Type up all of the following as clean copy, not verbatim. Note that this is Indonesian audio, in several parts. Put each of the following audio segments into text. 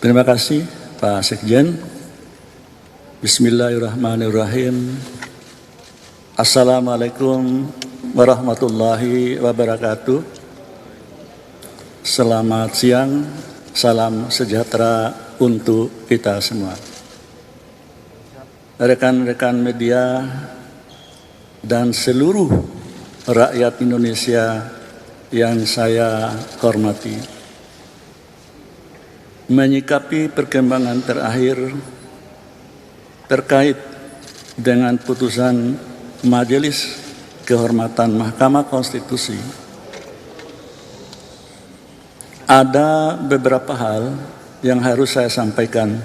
Terima kasih Pak Sekjen. Bismillahirrahmanirrahim. Assalamualaikum warahmatullahi wabarakatuh. Selamat siang, salam sejahtera untuk kita semua. Rekan-rekan media dan seluruh rakyat Indonesia yang saya hormati. Menyikapi perkembangan terakhir terkait dengan putusan Majelis Kehormatan Mahkamah Konstitusi, ada beberapa hal yang harus saya sampaikan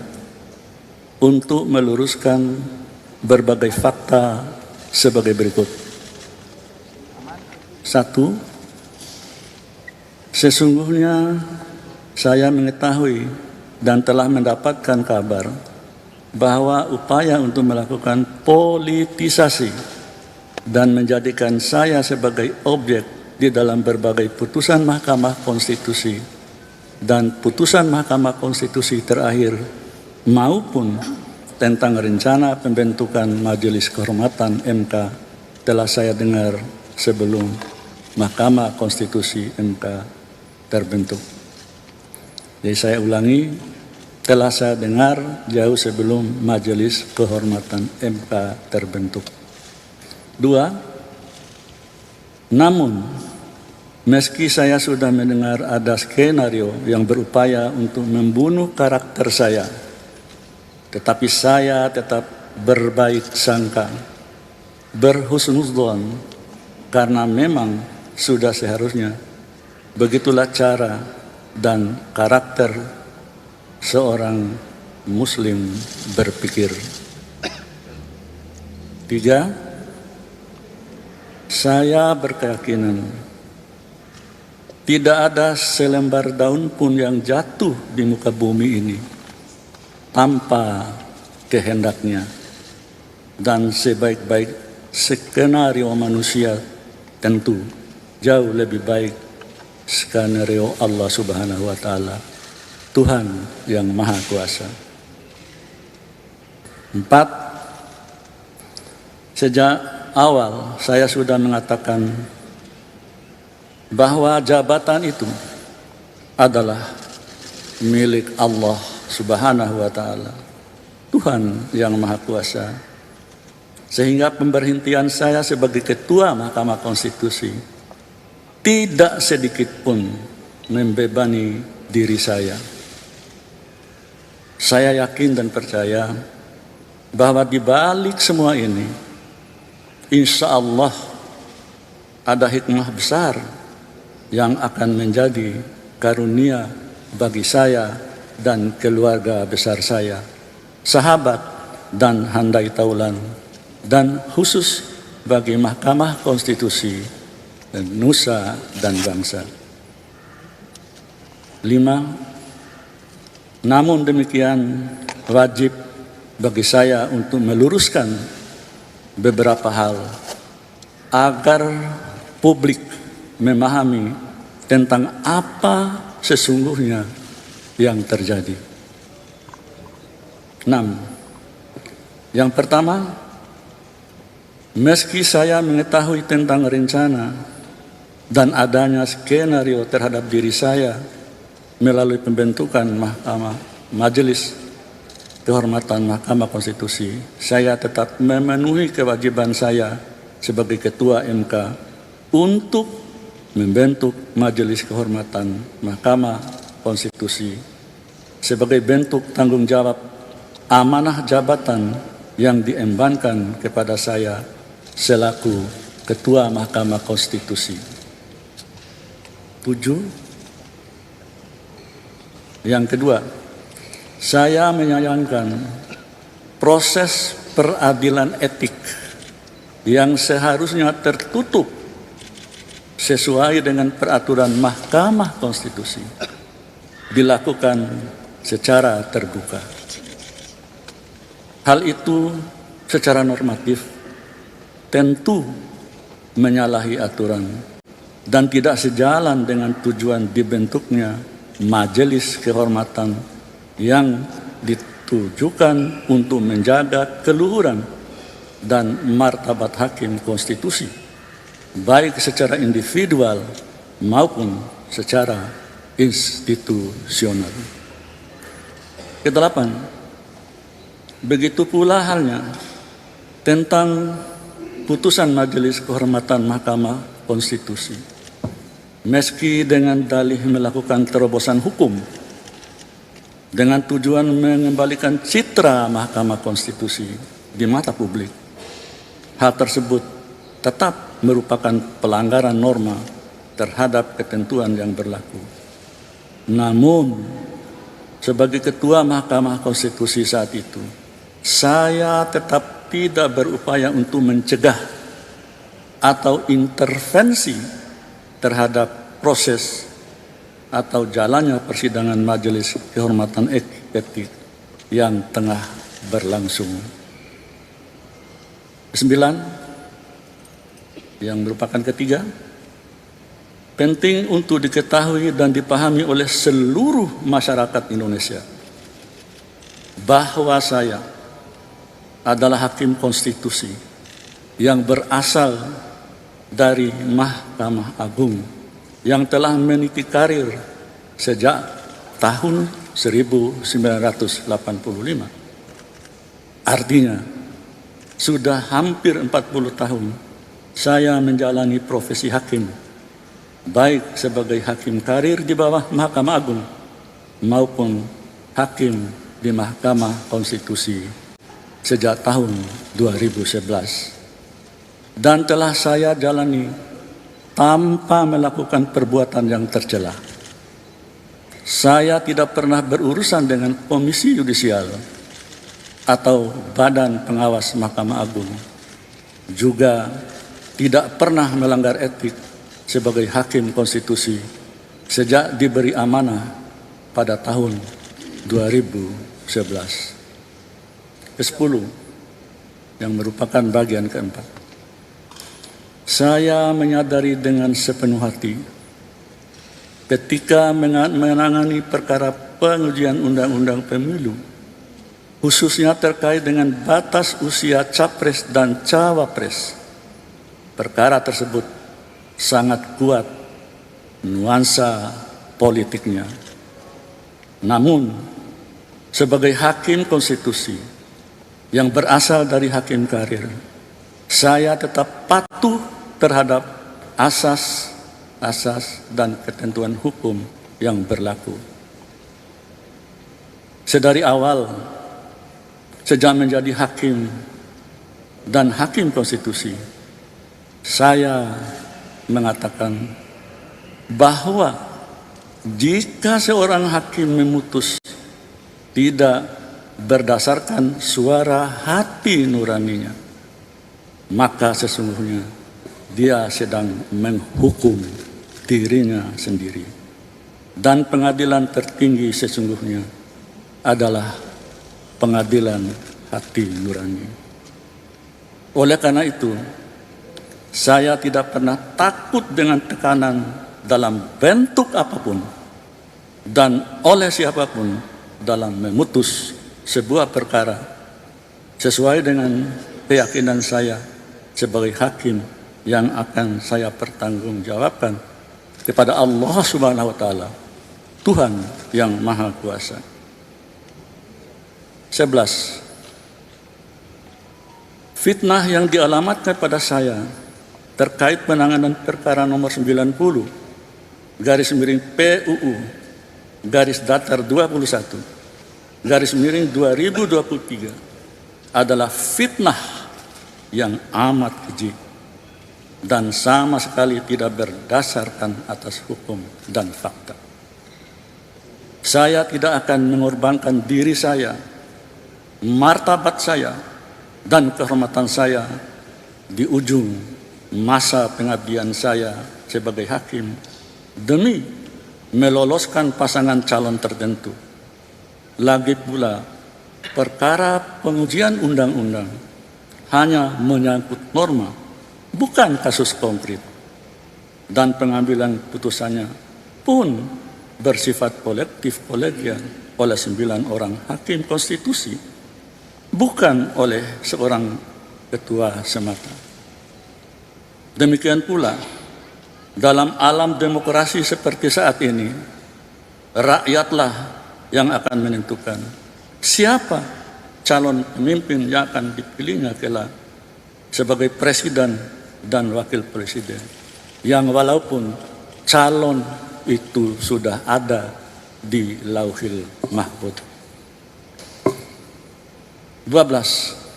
untuk meluruskan berbagai fakta sebagai berikut. 1. Sesungguhnya saya mengetahui dan telah mendapatkan kabar bahwa upaya untuk melakukan politisasi dan menjadikan saya sebagai objek di dalam berbagai putusan Mahkamah Konstitusi dan putusan Mahkamah Konstitusi terakhir maupun tentang rencana pembentukan Majelis Kehormatan MK telah saya dengar sebelum Mahkamah Konstitusi MK terbentuk. Jadi saya ulangi, telah saya dengar jauh sebelum Majelis Kehormatan MK terbentuk. 2. Namun, meski saya sudah mendengar ada skenario yang berupaya untuk membunuh karakter saya, tetapi saya tetap berbaik sangka, berhusnudzon, karena memang sudah seharusnya begitulah cara dan karakter seorang Muslim berpikir. 3. Saya berkeyakinan tidak ada selembar daun pun yang jatuh di muka bumi ini tanpa kehendaknya, dan sebaik-baik skenario manusia tentu jauh lebih baik skenario Allah Subhanahu wa Ta'ala, Tuhan yang Maha Kuasa. 4. Sejak awal saya sudah mengatakan bahwa jabatan itu adalah milik Allah Subhanahu wa Ta'ala, Tuhan yang Maha Kuasa, sehingga pemberhentian saya sebagai Ketua Mahkamah Konstitusi tidak sedikit pun membebani diri saya. Saya yakin dan percaya bahwa di balik semua ini, insya Allah ada hikmah besar yang akan menjadi karunia bagi saya dan keluarga besar saya, sahabat dan handai taulan, dan khusus bagi Mahkamah Konstitusi dan nusa dan bangsa. 5. Namun demikian wajib bagi saya untuk meluruskan beberapa hal agar publik memahami tentang apa sesungguhnya yang terjadi. 6. Yang pertama, meski saya mengetahui tentang rencana dan adanya skenario terhadap diri saya melalui pembentukan Majelis Kehormatan Mahkamah Konstitusi, saya tetap memenuhi kewajiban saya sebagai Ketua MK untuk membentuk Majelis Kehormatan Mahkamah Konstitusi sebagai bentuk tanggung jawab amanah jabatan yang diembankan kepada saya selaku Ketua Mahkamah Konstitusi. 7. Yang kedua, saya menyayangkan proses peradilan etik yang seharusnya tertutup sesuai dengan peraturan Mahkamah Konstitusi dilakukan secara terbuka. Hal itu secara normatif tentu menyalahi aturan dan tidak sejalan dengan tujuan dibentuknya Majelis Kehormatan yang ditujukan untuk menjaga keluhuran dan martabat hakim konstitusi, baik secara individual maupun secara institusional. Kedelapan, begitu pula halnya tentang putusan Majelis Kehormatan Mahkamah Konstitusi. Meski dengan dalih melakukan terobosan hukum dengan tujuan mengembalikan citra Mahkamah Konstitusi di mata publik, hal tersebut tetap merupakan pelanggaran norma terhadap ketentuan yang berlaku. Namun, sebagai Ketua Mahkamah Konstitusi saat itu, saya tetap tidak berupaya untuk mencegah atau intervensi terhadap proses atau jalannya persidangan Majelis Kehormatan Etik yang tengah berlangsung. 9, yang merupakan ketiga, penting untuk diketahui dan dipahami oleh seluruh masyarakat Indonesia bahwa saya adalah hakim konstitusi yang berasal dari Mahkamah Agung yang telah meniti karir sejak tahun 1985. Artinya, sudah hampir 40 tahun saya menjalani profesi hakim, baik sebagai hakim karir di bawah Mahkamah Agung maupun hakim di Mahkamah Konstitusi sejak tahun 2011. Dan telah saya jalani tanpa melakukan perbuatan yang tercela. Saya tidak pernah berurusan dengan komisi yudisial atau badan pengawas Mahkamah Agung. Juga tidak pernah melanggar etik sebagai hakim konstitusi sejak diberi amanah pada tahun 2011. Ke-10, yang merupakan bagian keempat. Saya menyadari dengan sepenuh hati ketika menangani perkara pengujian undang-undang pemilu, khususnya terkait dengan batas usia capres dan cawapres, perkara tersebut sangat kuat nuansa politiknya. Namun, sebagai hakim konstitusi yang berasal dari hakim karir, saya tetap patuh terhadap asas dan ketentuan hukum yang berlaku. Sedari awal, sejak menjadi hakim dan hakim konstitusi, saya mengatakan bahwa jika seorang hakim memutus tidak berdasarkan suara hati nuraninya, maka sesungguhnya dia sedang menghukum dirinya sendiri. Dan pengadilan tertinggi sesungguhnya adalah pengadilan hati nurani. Oleh karena itu, saya tidak pernah takut dengan tekanan dalam bentuk apapun dan oleh siapapun dalam memutus sebuah perkara sesuai dengan keyakinan saya sebagai hakim yang akan saya pertanggungjawabkan kepada Allah Subhanahu wa Ta'ala, Tuhan yang Maha Kuasa. 11. Fitnah yang dialamatkan pada saya terkait penanganan perkara nomor 90 garis miring PUU garis datar 21 garis miring 2023 adalah fitnah yang amat keji dan sama sekali tidak berdasarkan atas hukum dan fakta. Saya tidak akan mengorbankan diri saya, martabat saya, dan kehormatan saya di ujung masa pengabdian saya sebagai hakim demi meloloskan pasangan calon tertentu. Lagi pula, perkara pengujian undang-undang hanya menyangkut norma, bukan kasus konkret, dan pengambilan putusannya pun bersifat kolektif kolegial oleh 9 orang hakim konstitusi, bukan oleh seorang ketua semata. Demikian pula, dalam alam demokrasi seperti saat ini, rakyatlah yang akan menentukan siapa calon pemimpin yang akan dipilihnya kelak sebagai presiden dan wakil presiden, yang walaupun calon itu sudah ada di Lauhil Mahfuz. 12.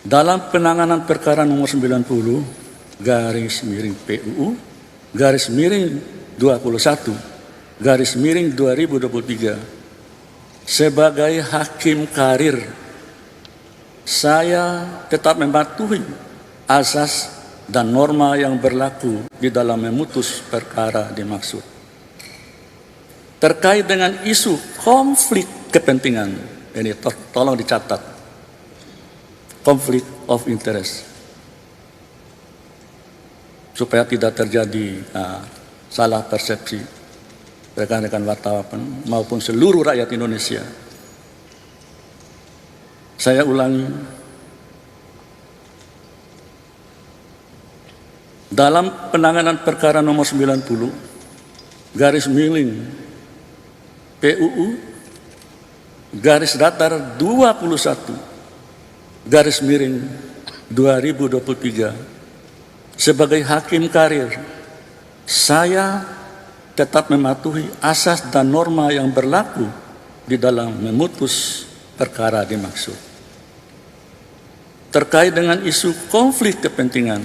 Dalam penanganan perkara nomor 90 garis miring PUU garis miring 21 garis miring 2023 sebagai hakim karir, saya tetap mematuhi asas dan norma yang berlaku di dalam memutus perkara dimaksud. Terkait dengan isu konflik kepentingan, ini tolong dicatat, konflik of interest, supaya tidak terjadi salah persepsi rekan-rekan wartawan maupun seluruh rakyat Indonesia. Saya ulangi, dalam penanganan perkara nomor 90 garis miring PUU garis datar 21 garis miring 2023 sebagai hakim karir, saya tetap mematuhi asas dan norma yang berlaku di dalam memutus perkara dimaksud. Terkait dengan isu konflik kepentingan,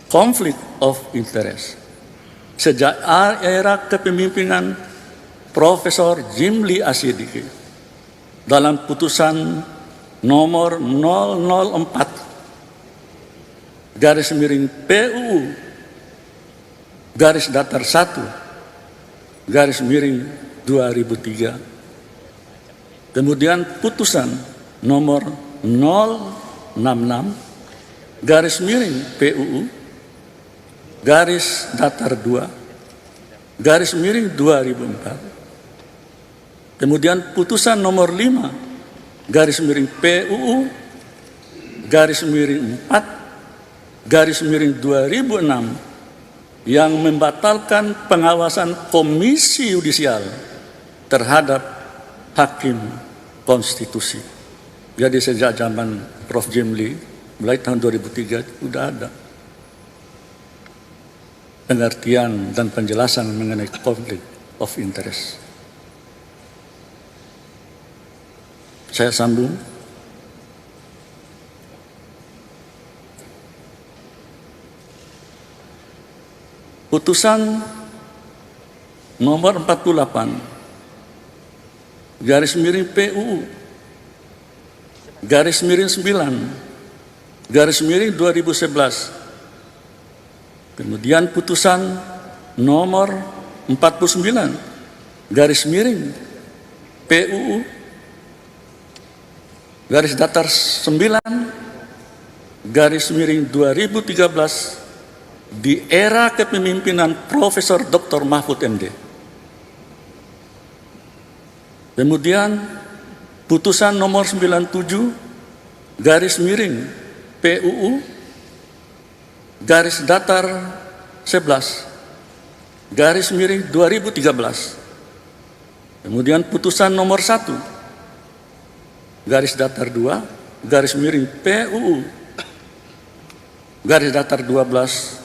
konflik of interest, sejak era kepemimpinan Profesor Jimli Asyidiki dalam putusan nomor 004 garis miring PUU garis datar 1 garis miring 2003, kemudian putusan nomor 066 garis miring PUU garis datar 2 garis miring 2004, kemudian putusan nomor 5 garis miring PUU garis miring 4 garis miring 2006 yang membatalkan pengawasan Komisi Yudisial terhadap hakim konstitusi. Jadi sejak zaman Prof. Jimli, mulai tahun 2003 sudah ada pengertian dan penjelasan mengenai konflik of interest. Saya sambung. Putusan nomor 48 garis miring PUU garis miring 9 garis miring 2011, kemudian putusan nomor 49 garis miring PUU garis datar 9 garis miring 2013 di era kepemimpinan Profesor Dr. Mahfud MD. Kemudian putusan nomor 97 garis miring PUU garis datar 11 garis miring 2013. Kemudian putusan nomor 1 garis datar 2 garis miring PUU garis datar 12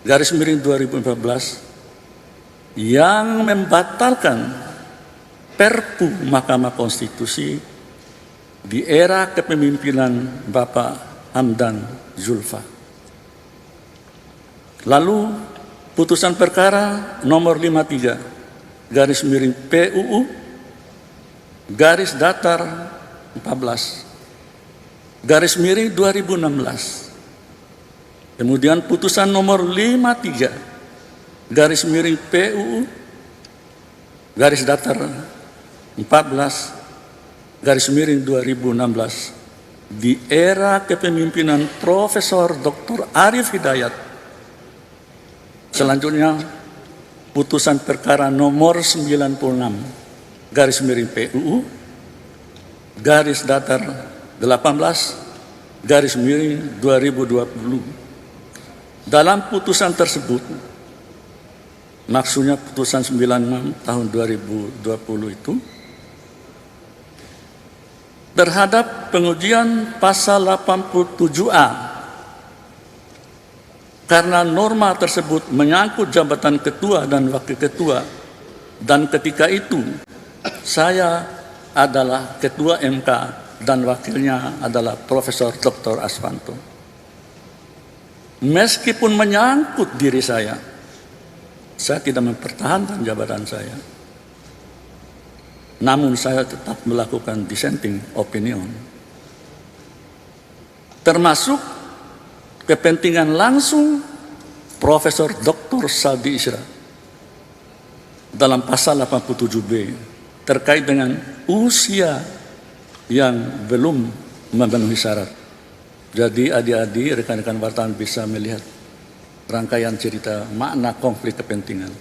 garis miring 2014 yang membatalkan Perpu Mahkamah Konstitusi di era kepemimpinan Bapak Hamdan Zulfa. Lalu putusan perkara nomor 53 garis miring PUU garis datar 14 garis miring 2016. Kemudian putusan nomor 53 garis miring PUU garis datar 14 garis miring 2016 di era kepemimpinan Profesor Dr. Arif Hidayat. Selanjutnya putusan perkara nomor 96 garis miring PUU garis datar 18 garis miring 2020. Dalam putusan tersebut, maksudnya putusan 96 tahun 2020 itu, terhadap pengujian pasal 87A, karena norma tersebut menyangkut jabatan ketua dan wakil ketua, dan ketika itu saya adalah ketua MK dan wakilnya adalah Profesor Dr. Asvanto. Meskipun menyangkut diri saya tidak mempertahankan jabatan saya. Namun saya tetap melakukan dissenting opinion. Termasuk kepentingan langsung Profesor Dr. Saldi Isra dalam pasal 87B terkait dengan usia yang belum memenuhi syarat. Jadi adik-adik, rekan-rekan wartawan bisa melihat rangkaian cerita makna konflik kepentingan.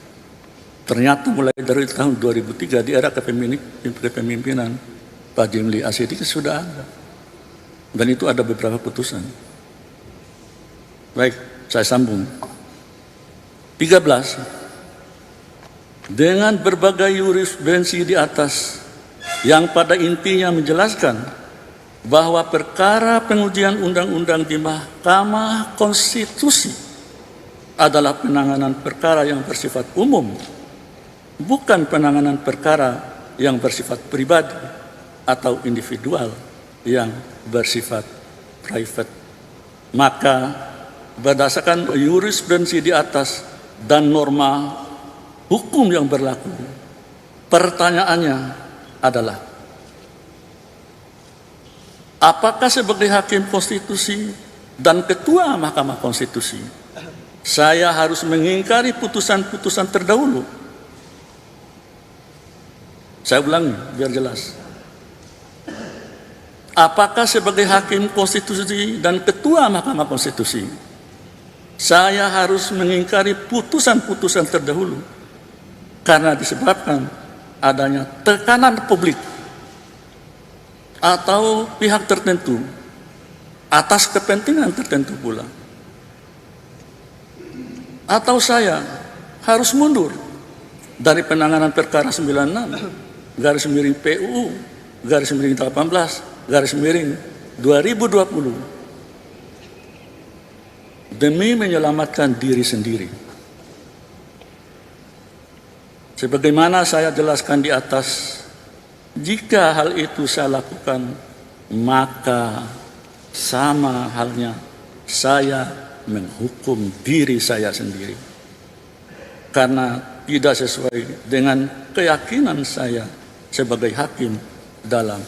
Ternyata mulai dari tahun 2003 di era kepemimpinan Pak Jimli Asyidik sudah ada. Dan itu ada beberapa putusan. Baik, saya sambung. 13. Dengan berbagai jurisprudensi di atas yang pada intinya menjelaskan bahwa perkara pengujian undang-undang di Mahkamah Konstitusi adalah penanganan perkara yang bersifat umum, bukan penanganan perkara yang bersifat pribadi atau individual yang bersifat private. Maka berdasarkan jurisprudensi di atas dan norma hukum yang berlaku, pertanyaannya adalah, apakah sebagai hakim konstitusi dan ketua Mahkamah Konstitusi saya harus mengingkari putusan-putusan terdahulu? Saya ulangi biar jelas. Apakah sebagai hakim konstitusi dan ketua Mahkamah Konstitusi saya harus mengingkari putusan-putusan terdahulu karena disebabkan adanya tekanan publik atau pihak tertentu atas kepentingan tertentu pula? Atau saya harus mundur dari penanganan perkara 96 garis miring PUU garis miring 18 garis miring 2020 demi menyelamatkan diri sendiri? Sebagaimana saya jelaskan di atas, jika hal itu saya lakukan, maka sama halnya saya menghukum diri saya sendiri karena tidak sesuai dengan keyakinan saya sebagai hakim dalam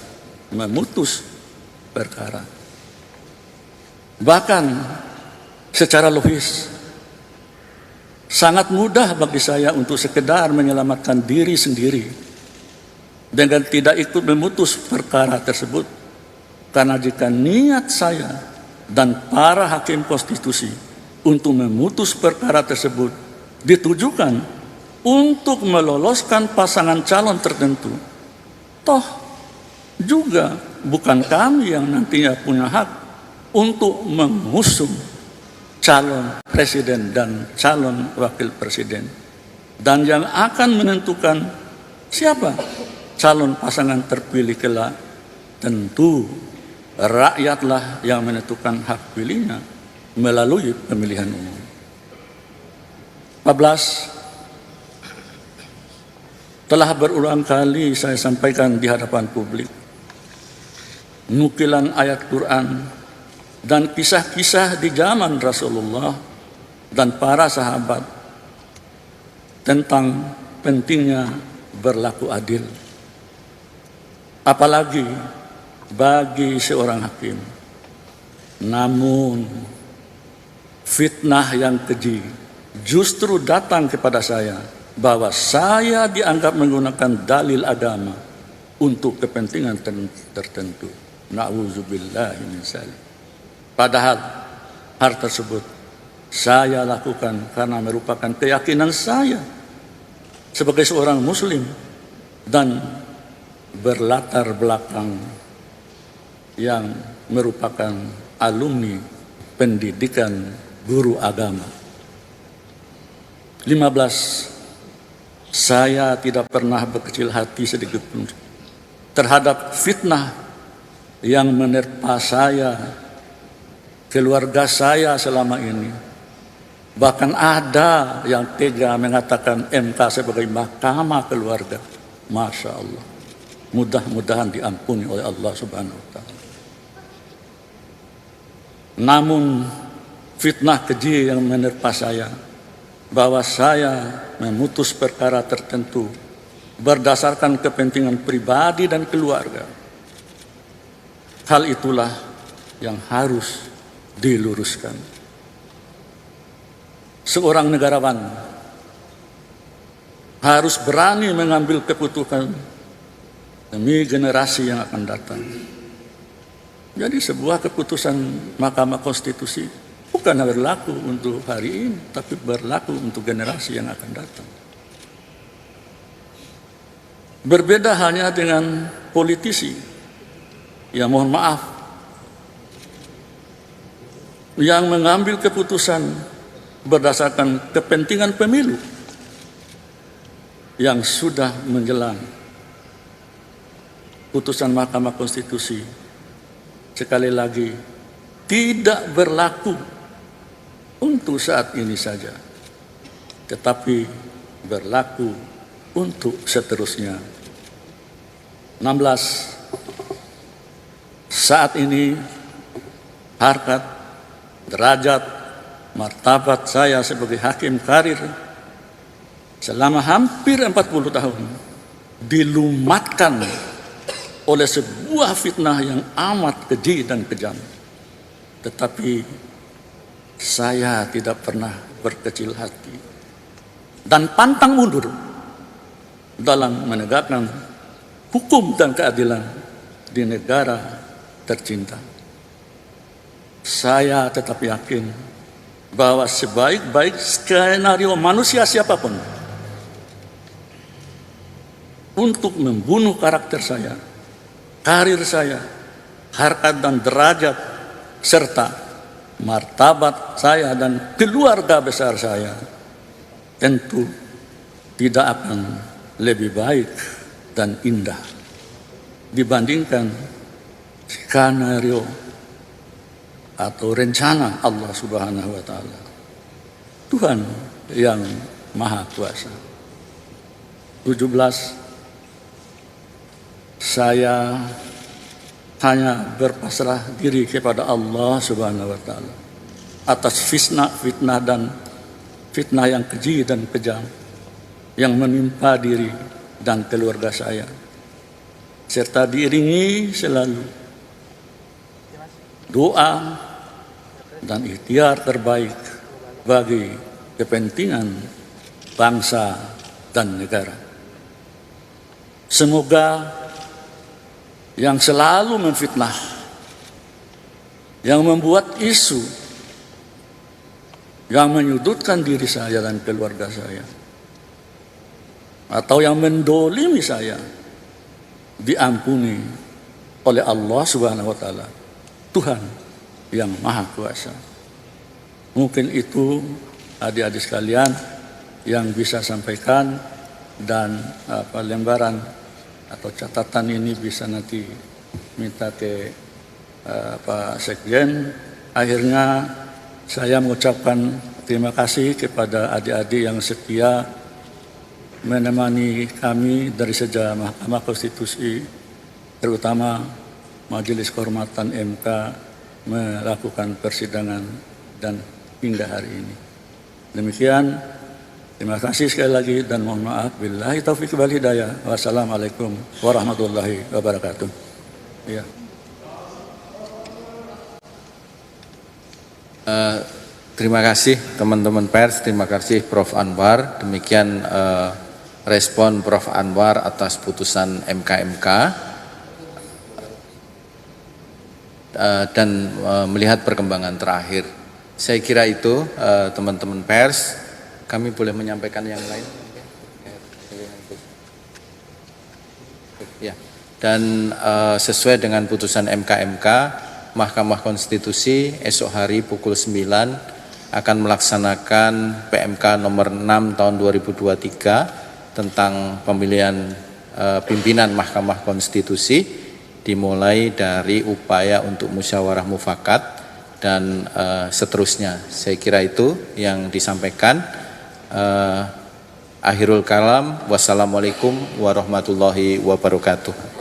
memutus perkara. Bahkan secara logis sangat mudah bagi saya untuk sekedar menyelamatkan diri sendiri dengan tidak ikut memutus perkara tersebut, karena jika niat saya dan para hakim konstitusi untuk memutus perkara tersebut ditujukan untuk meloloskan pasangan calon tertentu, toh juga bukan kami yang nantinya punya hak untuk mengusung calon presiden dan calon wakil presiden, dan yang akan menentukan siapa calon pasangan terpilih kelak tentu rakyatlah yang menentukan hak pilihnya melalui pemilihan umum. 14. Telah berulang kali saya sampaikan di hadapan publik nukilan ayat Quran dan kisah-kisah di zaman Rasulullah dan para sahabat tentang pentingnya berlaku adil, apalagi bagi seorang hakim. Namun fitnah yang keji justru datang kepada saya bahwa saya dianggap menggunakan dalil agama untuk kepentingan tertentu. Na'udzubillahi min dzalik. Padahal hal tersebut saya lakukan karena merupakan keyakinan saya sebagai seorang muslim dan berlatar belakang yang merupakan alumni pendidikan guru agama. 15. Saya tidak pernah berkecil hati sedikit pun terhadap fitnah yang menerpa saya, keluarga saya selama ini. Bahkan ada yang tega mengatakan MK sebagai mahkamah keluarga. Masya Allah. Mudah-mudahan diampuni oleh Allah Subhanahu wa Ta'ala. Namun fitnah keji yang menerpa saya, bahwa saya memutus perkara tertentu berdasarkan kepentingan pribadi dan keluarga. Hal itulah yang harus diluruskan. Seorang negarawan harus berani mengambil keputusan demi generasi yang akan datang. Jadi sebuah keputusan Mahkamah Konstitusi bukan berlaku untuk hari ini, tapi berlaku untuk generasi yang akan datang. Berbeda hanya dengan politisi, ya mohon maaf, yang mengambil keputusan berdasarkan kepentingan pemilu yang sudah menjelang. Putusan Mahkamah Konstitusi sekali lagi tidak berlaku untuk saat ini saja, tetapi berlaku untuk seterusnya. 16. Saat ini harkat, derajat, martabat saya sebagai hakim karir selama hampir 40 tahun dilumatkan oleh sebuah fitnah yang amat keji dan kejam. Tetapi saya tidak pernah berkecil hati dan pantang mundur dalam menegakkan hukum dan keadilan di negara tercinta. Saya tetap yakin bahwa sebaik-baik skenario manusia siapapun untuk membunuh karakter saya, karir saya, harkat dan derajat, serta martabat saya dan keluarga besar saya, tentu tidak akan lebih baik dan indah dibandingkan skenario atau rencana Allah Subhanahu wa Ta'ala, Tuhan yang Maha Kuasa. 17. Saya hanya berpasrah diri kepada Allah Subhanahu wa Ta'ala atas fitnah dan fitnah yang keji dan kejam yang menimpa diri dan keluarga saya, serta diiringi selalu doa dan ikhtiar terbaik bagi kepentingan bangsa dan negara. Semoga yang selalu memfitnah, yang membuat isu, yang menyudutkan diri saya dan keluarga saya, atau yang mendolimi saya, diampuni oleh Allah Subhanahu wa Ta'ala, Tuhan yang Maha Kuasa. Mungkin itu adik-adik sekalian yang bisa sampaikan, dan lembaran atau catatan ini bisa nanti minta ke Pak Sekjen. Akhirnya saya mengucapkan terima kasih kepada adik-adik yang setia menemani kami dari sejak Mahkamah Konstitusi, terutama Majelis Kehormatan MK melakukan persidangan dan hingga hari ini. Demikian, terima kasih sekali lagi dan mohon maaf. Billahi taufiq wal hidayah. Wassalamualaikum warahmatullahi wabarakatuh. Ya. Terima kasih teman-teman pers, terima kasih Prof. Anwar. Demikian respon Prof. Anwar atas putusan MK dan melihat perkembangan terakhir. Saya kira itu teman-teman pers. Kami boleh menyampaikan yang lain. Ya. Dan sesuai dengan putusan MK-MK, Mahkamah Konstitusi esok hari pukul 9 akan melaksanakan PMK nomor 6 tahun 2023 tentang pemilihan pimpinan Mahkamah Konstitusi, dimulai dari upaya untuk musyawarah mufakat dan seterusnya. Saya kira itu yang disampaikan. Akhirul kalam, wassalamualaikum warahmatullahi wabarakatuh.